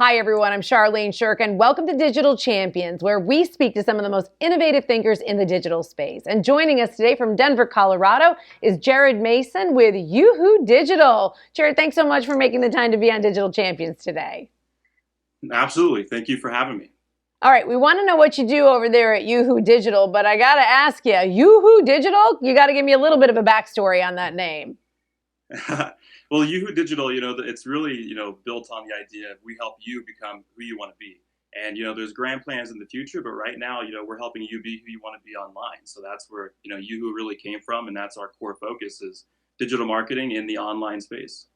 Hi, everyone. I'm Charlene Shirk, and welcome to Digital Champions, where we speak to some of the most innovative thinkers in the digital space. And joining us today from Denver, Colorado, is Jarrod Mason with YouWho Digital. Jarrod, thanks so much for making the time to be on Digital Champions today. Absolutely. Thank you for having me. All right, we want to know what you do over there at YouWho Digital, but I got to ask you, YouWho Digital? You got to give me a little bit of a backstory on that name. Well, YouWho Digital, it's really, built on the idea of we help you become who you want to be. And, there's grand plans in the future, but right now, we're helping you be who you want to be online. So that's where, YouWho really came from. And that's our core focus is digital marketing in the online space.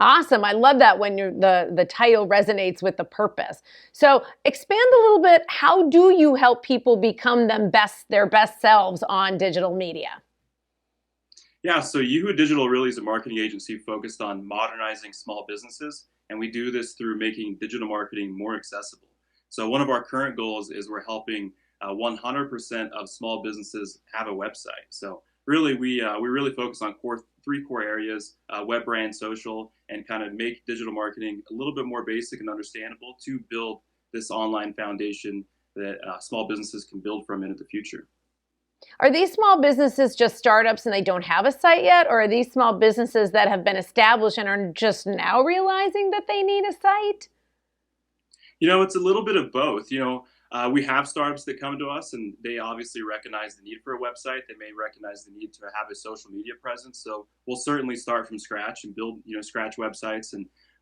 Awesome. I love that when the title resonates with the purpose. So expand a little bit. How do you help people become their best selves on digital media? Yeah, so YouWho Digital really is a marketing agency focused on modernizing small businesses, and we do this through making digital marketing more accessible. So one of our current goals is we're helping 100% of small businesses have a website. So really, we really focus on three core areas: web, brand, social, and kind of make digital marketing a little bit more basic and understandable to build this online foundation that small businesses can build from into the future. Are these small businesses just startups and they don't have a site yet? Or are these small businesses that have been established and are just now realizing that they need a site? It's a little bit of both. We have startups that come to us and they obviously recognize the need for a website. They may recognize the need to have a social media presence. So we'll certainly start from scratch and build, scratch websites.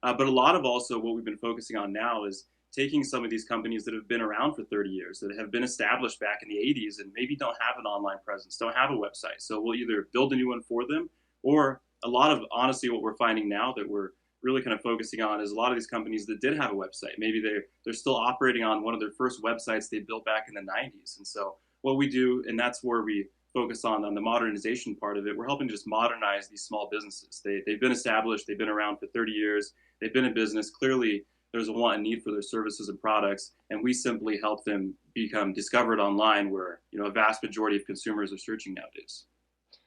But a lot of also what we've been focusing on now is taking some of these companies that have been around for 30 years, that have been established back in the 80s and maybe don't have an online presence, don't have a website. So we'll either build a new one for them, or a lot of, honestly, what we're finding now that we're really kind of focusing on is a lot of these companies that did have a website. Maybe they're still operating on one of their first websites they built back in the 90s. And so what we do, and that's where we focus on the modernization part of it, we're helping to just modernize these small businesses. They've been established, they've been around for 30 years, they've been in business. Clearly, there's a want and need for their services and products, and we simply help them become discovered online where, a vast majority of consumers are searching nowadays.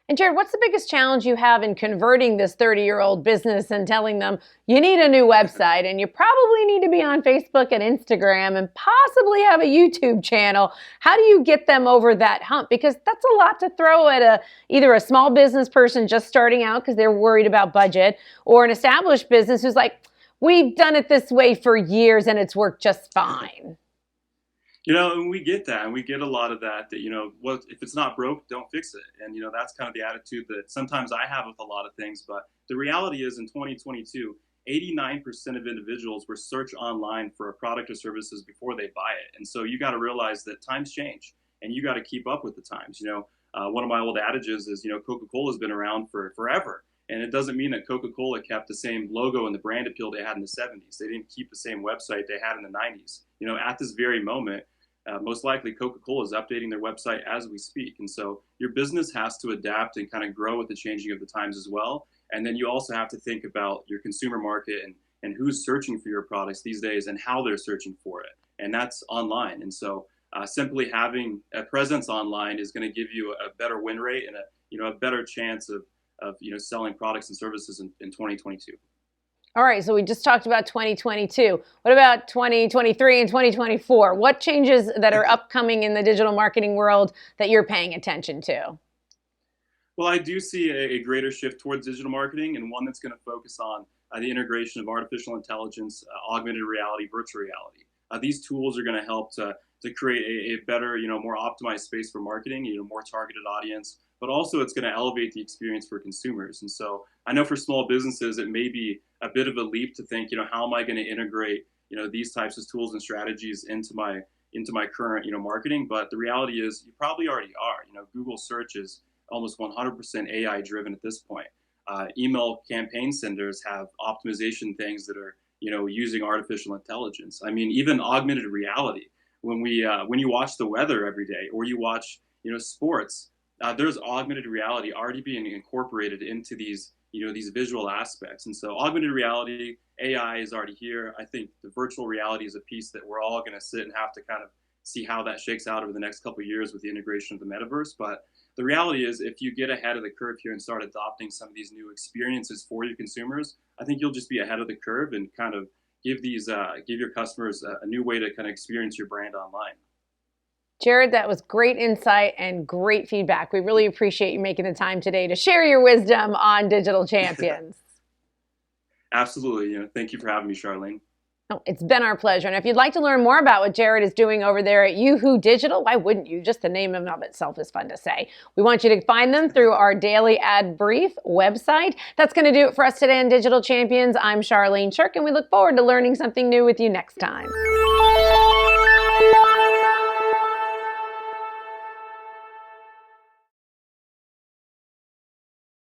And Jarrod, what's the biggest challenge you have in converting this 30-year-old business and telling them you need a new website and you probably need to be on Facebook and Instagram and possibly have a YouTube channel? How do you get them over that hump? Because that's a lot to throw at either a small business person just starting out because they're worried about budget, or an established business who's like, we've done it this way for years and it's worked just fine. And we get that, and we get a lot of that, well, if it's not broke, don't fix it. And, that's kind of the attitude that sometimes I have with a lot of things. But the reality is in 2022, 89% of individuals will search online for a product or services before they buy it. And so you got to realize that times change and you got to keep up with the times. One of my old adages is, Coca-Cola has been around for forever. And it doesn't mean that Coca-Cola kept the same logo and the brand appeal they had in the 70s. They didn't keep the same website they had in the 90s. At this very moment, most likely Coca-Cola is updating their website as we speak. And so your business has to adapt and kind of grow with the changing of the times as well. And then you also have to think about your consumer market and who's searching for your products these days and how they're searching for it. And that's online. And so simply having a presence online is going to give you a better win rate and a better chance of selling products and services in 2022. All right, so we just talked about 2022. What about 2023 and 2024? What changes that are upcoming in the digital marketing world that you're paying attention to? Well, I do see a greater shift towards digital marketing, and one that's going to focus on the integration of artificial intelligence, augmented reality, virtual reality. These tools are going to help to create a better, more optimized space for marketing, more targeted audience, but also it's going to elevate the experience for consumers. And so I know for small businesses, it may be a bit of a leap to think, how am I going to integrate, these types of tools and strategies into my current, marketing? But the reality is you probably already are. Google search is almost 100% AI driven at this point. Email campaign senders have optimization things that are, using artificial intelligence. I mean, even augmented reality. When you watch the weather every day, or you watch, sports, there's augmented reality already being incorporated into these visual aspects. And so augmented reality, AI is already here. I think the virtual reality is a piece that we're all going to sit and have to kind of see how that shakes out over the next couple of years with the integration of the metaverse. But the reality is, if you get ahead of the curve here and start adopting some of these new experiences for your consumers, I think you'll just be ahead of the curve and kind of, give your customers a new way to kind of experience your brand online. Jarrod, that was great insight and great feedback. We really appreciate you making the time today to share your wisdom on digital champions. Absolutely. Thank you for having me, Charlene. Oh, it's been our pleasure. And if you'd like to learn more about what Jarrod is doing over there at YouWho Digital, why wouldn't you? Just the name of itself is fun to say. We want you to find them through our daily ad brief website. That's going to do it for us today on Digital Champions. I'm Charlene Shirk, and we look forward to learning something new with you next time.